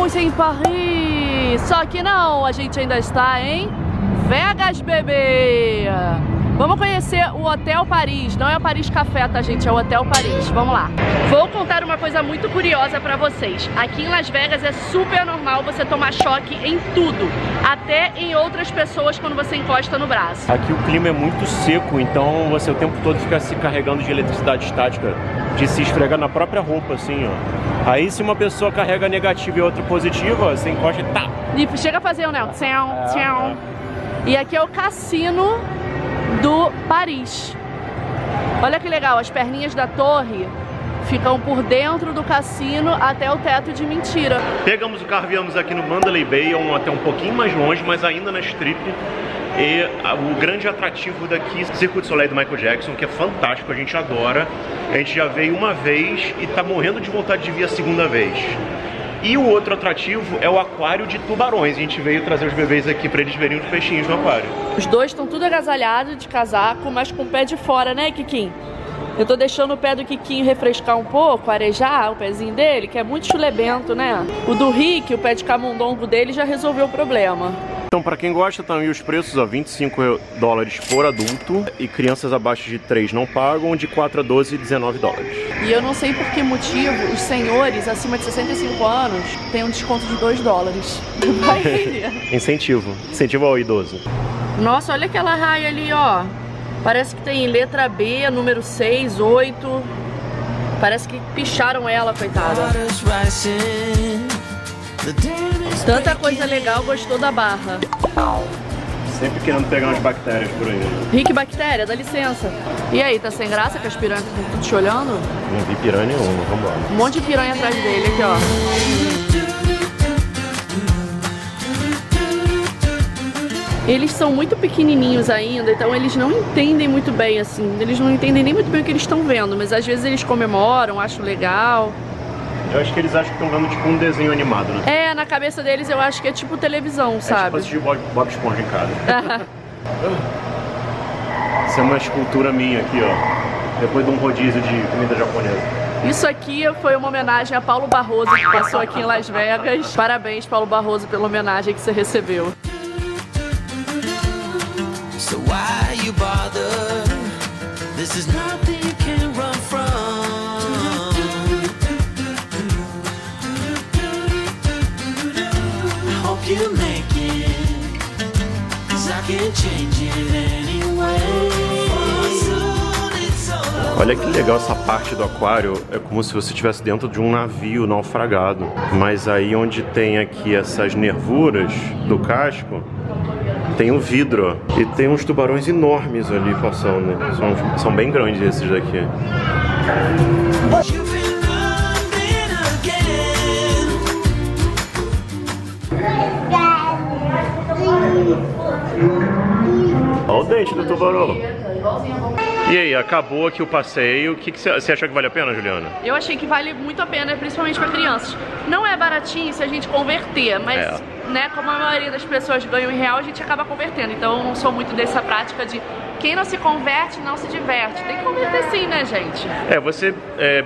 Estamos em Paris, só que não, a gente ainda está em Vegas, bebê! Vamos conhecer o Hotel Paris, não é o Paris Café, tá, gente? É o Hotel Paris, vamos lá. Vou contar uma coisa muito curiosa pra vocês. Aqui em Las Vegas é super normal você tomar choque em tudo, até em outras pessoas quando você encosta no braço. Aqui o clima é muito seco, então você o tempo todo fica se carregando de eletricidade estática, de se esfregar na própria roupa, assim, ó. Aí se uma pessoa carrega negativa e outra positiva, você encosta e tá! E chega a fazer, né? Tchau, tchau. E aqui é o cassino do Paris. Olha que legal, as perninhas da torre ficam por dentro do cassino até o teto de mentira. Pegamos o carro e viemos aqui no Mandalay Bay, é um hotel um pouquinho mais longe, mas ainda na Strip. E o grande atrativo daqui é o Circo du Soleil do Michael Jackson, que é fantástico, a gente adora. A gente já veio uma vez e tá morrendo de vontade de vir a segunda vez. E o outro atrativo é o aquário de tubarões. A gente veio trazer os bebês aqui pra eles verem os peixinhos no aquário. Os dois estão tudo agasalhados de casaco, mas com o pé de fora, né, Kikinho? Eu tô deixando o pé do Kikinho refrescar um pouco, arejar o pezinho dele, que é muito chulebento, né? O do Rick, o pé de camundongo dele, já resolveu o problema. Então, para quem gosta, também os preços, ó, $25 por adulto, e crianças abaixo de 3 não pagam, de 4 a 12, $19. E eu não sei por que motivo os senhores acima de 65 anos têm um desconto de $2. Vai entender. Incentivo ao idoso. Nossa, olha aquela raia ali, ó. Parece que tem letra B, número 6, 8. Parece que picharam ela, coitada. Tanta coisa legal, gostou da barra. Sempre querendo pegar umas bactérias por aí. Rick Bactéria, dá licença. E aí, tá sem graça que as piranhas estão tudo te olhando? Não vi piranha nenhuma, vambora. Um monte de piranha atrás dele aqui, ó. Eles são muito pequenininhos ainda, então eles não entendem muito bem, assim. Eles não entendem nem muito bem o que eles estão vendo, mas às vezes eles comemoram, acham legal. Eu acho que eles acham que estão vendo tipo um desenho animado, né? É, na cabeça deles eu acho que é tipo televisão, sabe? É tipo assistir Bob Esponja em casa. Isso é uma escultura minha aqui, ó. Depois de um rodízio de comida japonesa. Isso aqui foi uma homenagem a Paulo Barroso, que passou aqui em Las Vegas. Parabéns, Paulo Barroso, pela homenagem que você recebeu. So why you bother? This is nothing you can run from. I hope you make it, 'cause I can't change it anyway. Olha que legal essa parte do aquário, é como se você estivesse dentro de um navio naufragado. Mas aí onde tem aqui essas nervuras do casco, tem o vidro, ó. E tem uns tubarões enormes ali passando. São bem grandes esses daqui. Olha o dente do tubarão. E aí, acabou aqui o passeio. O que você achou que vale a pena, Juliana? Eu achei que vale muito a pena, principalmente para crianças. Não é baratinho se a gente converter, mas né, como a maioria das pessoas ganham em real, a gente acaba convertendo. Então eu não sou muito dessa prática de quem não se converte, não se diverte. Tem que converter sim, né, gente? Vou ser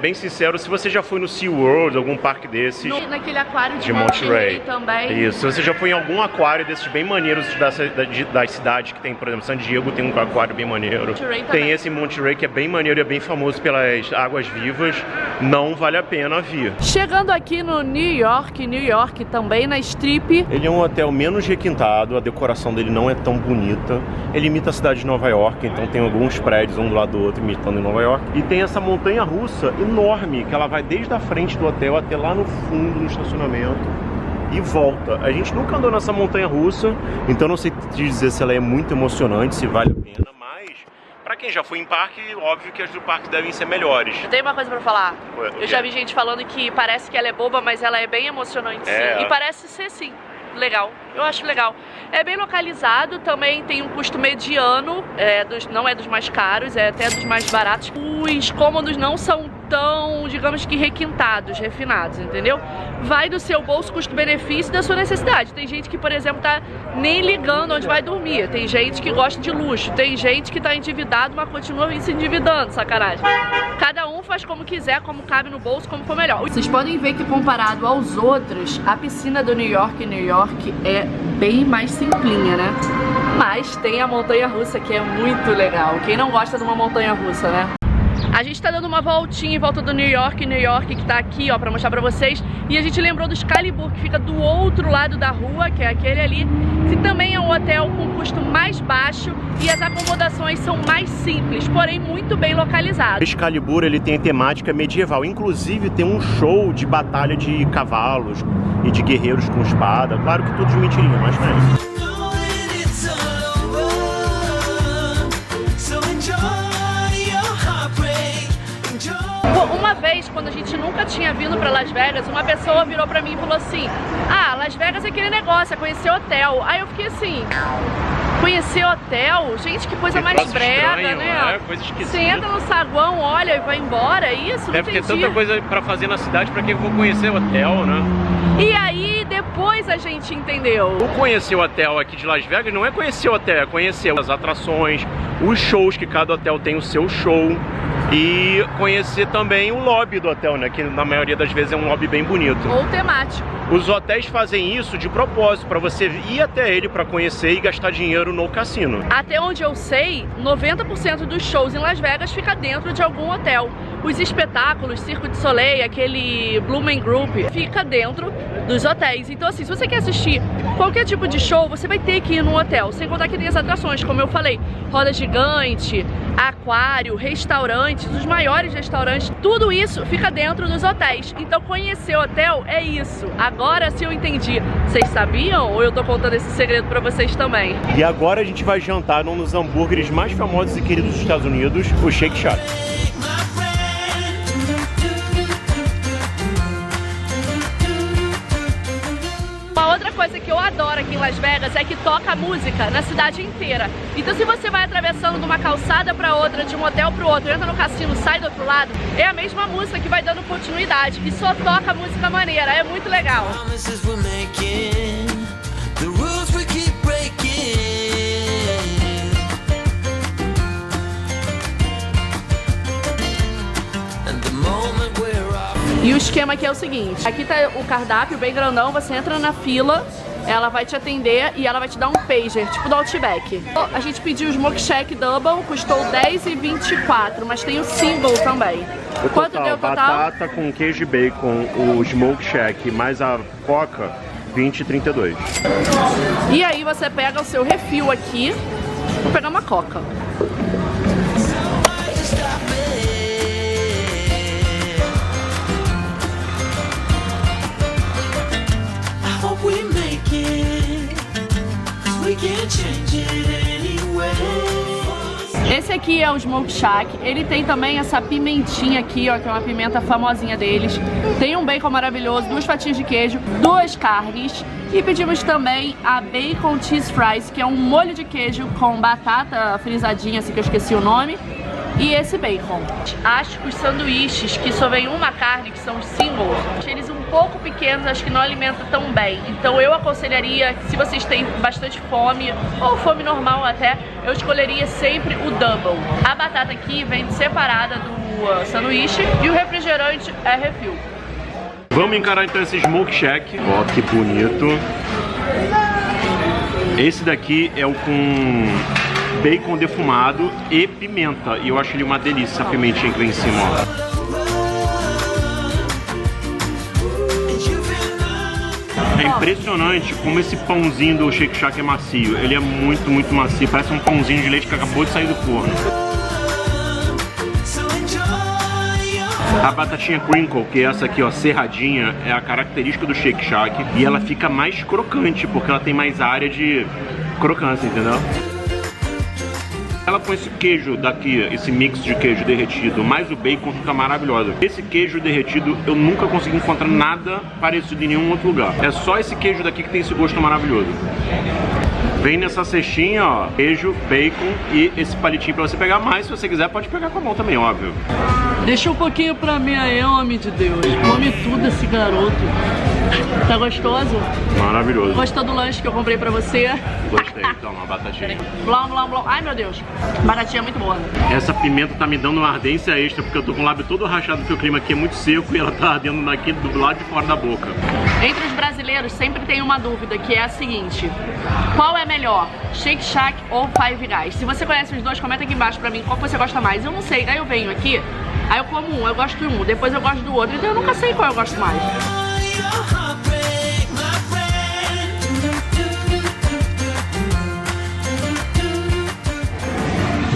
bem sincero, se você já foi no SeaWorld, algum parque desses... Naquele aquário de Monterey também. Isso, se você já foi em algum aquário desses bem maneiros das cidades que tem, por exemplo, San Diego tem um aquário bem maneiro. Tem esse Monterey que é bem maneiro e é bem famoso pelas águas vivas, não vale a pena vir. Chegando aqui no New York também na Strip. Ele é um hotel menos requintado, a decoração dele não é tão bonita. Ele imita a cidade de Nova York, então tem alguns prédios um do lado do outro imitando em Nova York. E tem essa montanha russa enorme, que ela vai desde a frente do hotel até lá no fundo, no estacionamento, e volta. A gente nunca andou nessa montanha russa, então não sei te dizer se ela é muito emocionante, se vale a pena, mas pra quem já foi em parque, óbvio que as do parque devem ser melhores. Eu tenho uma coisa pra falar. Eu já vi gente falando que parece que ela é boba, mas ela é bem emocionante, sim. E parece ser sim. Legal, eu acho legal. É bem localizado, também tem um custo mediano, não é dos mais caros, é até dos mais baratos. Os cômodos não são tão, digamos que requintados, refinados, entendeu? Vai do seu bolso, custo-benefício, da sua necessidade. Tem gente que, por exemplo, tá nem ligando onde vai dormir. Tem gente que gosta de luxo. Tem gente que tá endividado, mas continua se endividando, sacanagem. Cada um um faz como quiser, como cabe no bolso, como for melhor. Vocês podem ver que comparado aos outros, a piscina do New York é bem mais simplinha, né? Mas tem a montanha-russa que é muito legal. Quem não gosta de uma montanha-russa, né? A gente tá dando uma voltinha em volta do New York, que tá aqui, ó, pra mostrar pra vocês. E a gente lembrou do Excalibur, que fica do outro lado da rua, que é aquele ali, que também é um hotel com custo mais baixo e as acomodações são mais simples, porém muito bem localizadas. O Excalibur, ele tem temática medieval, inclusive tem um show de batalha de cavalos e de guerreiros com espada. Claro que tudo de mentirinha, mas tem. Uma vez, quando a gente nunca tinha vindo pra Las Vegas, uma pessoa virou pra mim e falou assim: ah, Las Vegas é aquele negócio, é conhecer hotel. Aí eu fiquei assim, conhecer hotel? Gente, que coisa mais brega, né? Coisa esquisita. Você entra no saguão, olha e vai embora, isso? Não porque tem tanta coisa pra fazer na cidade, pra que eu vou conhecer hotel, né? E aí, depois a gente entendeu. O conhecer o hotel aqui de Las Vegas não é conhecer o hotel, é conhecer as atrações, os shows, que cada hotel tem o seu show. E conhecer também o lobby do hotel, né? Que na maioria das vezes é um lobby bem bonito. Ou temático. Os hotéis fazem isso de propósito, para você ir até ele para conhecer e gastar dinheiro no cassino. Até onde eu sei, 90% dos shows em Las Vegas fica dentro de algum hotel. Os espetáculos, Cirque du Soleil, aquele Bloomin' Group, fica dentro dos hotéis. Então assim, se você quer assistir qualquer tipo de show, você vai ter que ir num hotel. Sem contar que tem as atrações, como eu falei, roda gigante, aquário, restaurantes, os maiores restaurantes, tudo isso fica dentro dos hotéis. Então conhecer hotel é isso. Agora sim eu entendi. Vocês sabiam ou eu tô contando esse segredo pra vocês também? E agora a gente vai jantar num dos hambúrgueres mais famosos e queridos dos Estados Unidos, o Shake Shack. Outra coisa que eu adoro aqui em Las Vegas é que toca música na cidade inteira. Então se você vai atravessando de uma calçada para outra, de um hotel para o outro, entra no cassino, sai do outro lado, é a mesma música que vai dando continuidade e só toca música maneira, é muito legal. E o esquema aqui é o seguinte, aqui tá o cardápio bem grandão, você entra na fila, ela vai te atender e ela vai te dar um pager, tipo do Outback. A gente pediu o Smoke Shack Double, custou R$10,24, mas tem o single também. Quanto deu o total? Batata com queijo e bacon, o Smoke Shack mais a coca, R$20,32. E aí você pega o seu refil aqui, vou pegar uma coca. Esse aqui é o Smoke Shack, ele tem também essa pimentinha aqui, ó, que é uma pimenta famosinha deles. Tem um bacon maravilhoso, 2 fatias de queijo, 2 carnes. E pedimos também a Bacon Cheese Fries, que é um molho de queijo com batata frisadinha, assim que eu esqueci o nome. E esse bacon. Acho que os sanduíches, que só vem uma carne, que são os singles, eles um pouco pequenos, acho que não alimentam tão bem. Então eu aconselharia, se vocês têm bastante fome, ou fome normal até, eu escolheria sempre o double. A batata aqui vem separada do sanduíche e o refrigerante é refil. Vamos encarar então esse Smoke Shack. Ó, que bonito. Esse daqui é o com bacon defumado e pimenta. E eu acho ele uma delícia, essa pimentinha que vem em cima, ó. É impressionante como esse pãozinho do Shake Shack é macio. Ele é muito, muito macio. Parece um pãozinho de leite que acabou de sair do forno. A batatinha crinkle, que é essa aqui, ó, serradinha, é a característica do Shake Shack. E ela fica mais crocante, porque ela tem mais área de crocância, entendeu? Ela com esse queijo daqui, esse mix de queijo derretido, mais o bacon, fica maravilhosa. Esse queijo derretido, eu nunca consegui encontrar nada parecido em nenhum outro lugar. É só esse queijo daqui que tem esse gosto maravilhoso. Vem nessa cestinha, ó, queijo, bacon e esse palitinho pra você pegar mais. Se você quiser, pode pegar com a mão também, óbvio. Deixa um pouquinho pra mim aí, homem de Deus. Come tudo esse garoto. Tá gostoso? Maravilhoso. Gostou do lanche que eu comprei pra você? Gostei, toma, batatinha. Blom, blom, blom. Ai, meu Deus. Batatinha muito boa. Essa pimenta tá me dando uma ardência extra, porque eu tô com o lábio todo rachado, porque o clima aqui é muito seco e ela tá ardendo aqui do lado de fora da boca. Entre os brasileiros sempre tem uma dúvida, que é a seguinte: qual é melhor, Shake Shack ou Five Guys? Se você conhece os dois, comenta aqui embaixo pra mim qual você gosta mais. Eu não sei, aí eu venho aqui, aí eu como um, eu gosto de um, depois eu gosto do outro, então eu nunca sei qual eu gosto mais.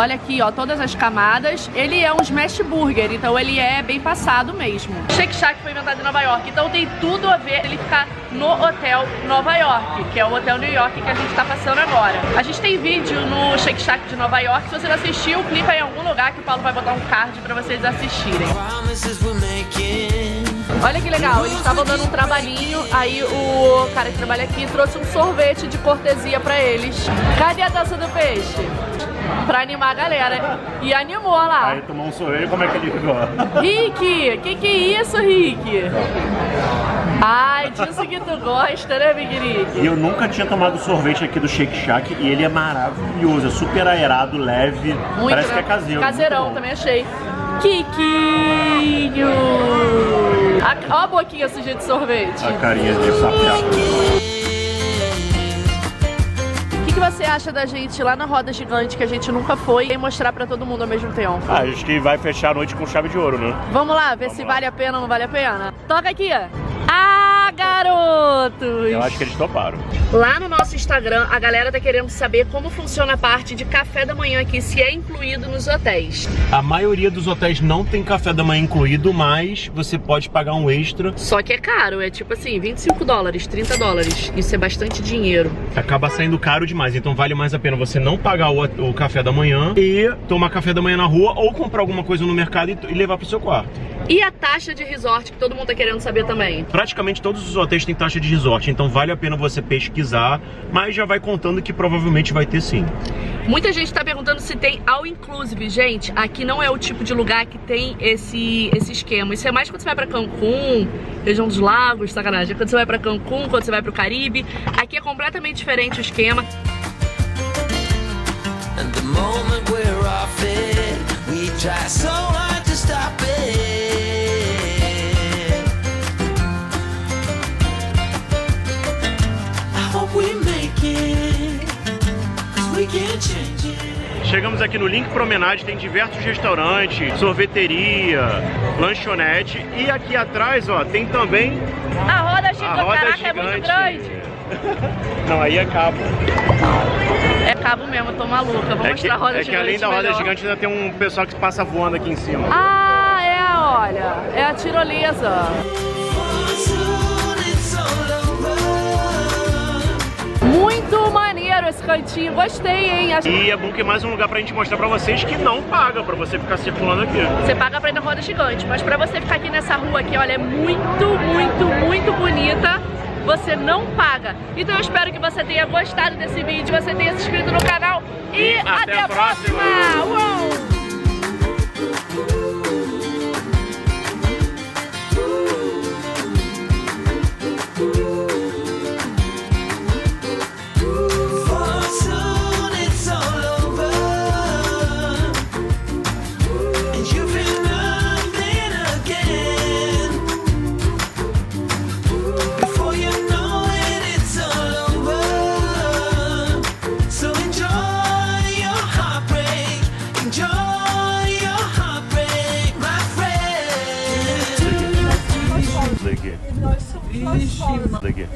Olha aqui, ó, todas as camadas. Ele é um smash burger, então ele é bem passado mesmo. Shake Shack foi inventado em Nova York, então tem tudo a ver ele ficar no Hotel Nova York, que é o Hotel New York que a gente tá passando agora. A gente tem vídeo no Shake Shack de Nova York. Se você não assistiu, clica em algum lugar que o Paulo vai botar um card pra vocês assistirem. Olha que legal, eles estavam dando um trabalhinho, aí o cara que trabalha aqui trouxe um sorvete de cortesia pra eles. Cadê a dança do peixe? Pra animar a galera. E animou lá. Aí tomou um sorvete, como é que ele ficou? Rick, que é isso, Rick? Ai, disso que tu gosta, né, Big Rick? E eu nunca tinha tomado sorvete aqui do Shake Shack e ele é maravilhoso, é super aerado, leve, muito, parece né? que é caseiro. Caseirão, também achei. Kikinho! Ó a boquinha suja de sorvete. A carinha de sapiado. O que você acha da gente ir lá na roda gigante que a gente nunca foi e mostrar pra todo mundo ao mesmo tempo? Ah, acho que vai fechar a noite com chave de ouro, né? Vamos lá, ver se vale a pena ou não vale a pena. Toca aqui, ó. Ah, garotos! Eu acho que eles toparam. Lá no nosso Instagram, a galera tá querendo saber como funciona a parte de café da manhã aqui, se é incluído nos hotéis. A maioria dos hotéis não tem café da manhã incluído, mas você pode pagar um extra. Só que é caro, é tipo assim, 25 dólares, 30 dólares. Isso é bastante dinheiro. Acaba saindo caro demais, então vale mais a pena você não pagar o café da manhã e tomar café da manhã na rua ou comprar alguma coisa no mercado e levar pro seu quarto. E a taxa de resort, que todo mundo tá querendo saber também? Praticamente todos os hotéis têm taxa de resort, então vale a pena você pesquisar, mas já vai contando que provavelmente vai ter sim. Muita gente tá perguntando se tem all inclusive. Gente, aqui não é o tipo de lugar que tem esse esquema. Isso é mais quando você vai pra Cancún, região dos lagos, sacanagem. Quando você vai pra Cancún, quando você vai pro Caribe. Aqui é completamente diferente o esquema. And the moment we're off it, we try so hard to stop it. Chegamos aqui no Link Promenade, tem diversos restaurantes, sorveteria, lanchonete e aqui atrás, ó, tem também a roda gigante. Caraca, gigante. É muito grande. Não, aí é cabo. É cabo mesmo, eu tô maluca. Vou mostrar a roda gigante. É que além da roda gigante ainda tem um pessoal que passa voando aqui em cima. Ah, olha, é a tirolesa. Muito maneiro esse cantinho, gostei, hein? E é bom que é mais um lugar pra gente mostrar pra vocês que não paga pra você ficar circulando aqui. Você paga pra ir na roda gigante, mas pra você ficar aqui nessa rua aqui, olha, é muito, muito, muito bonita. Você não paga. Então eu espero que você tenha gostado desse vídeo, você tenha se inscrito no canal e até a próxima! Uou! Daqui.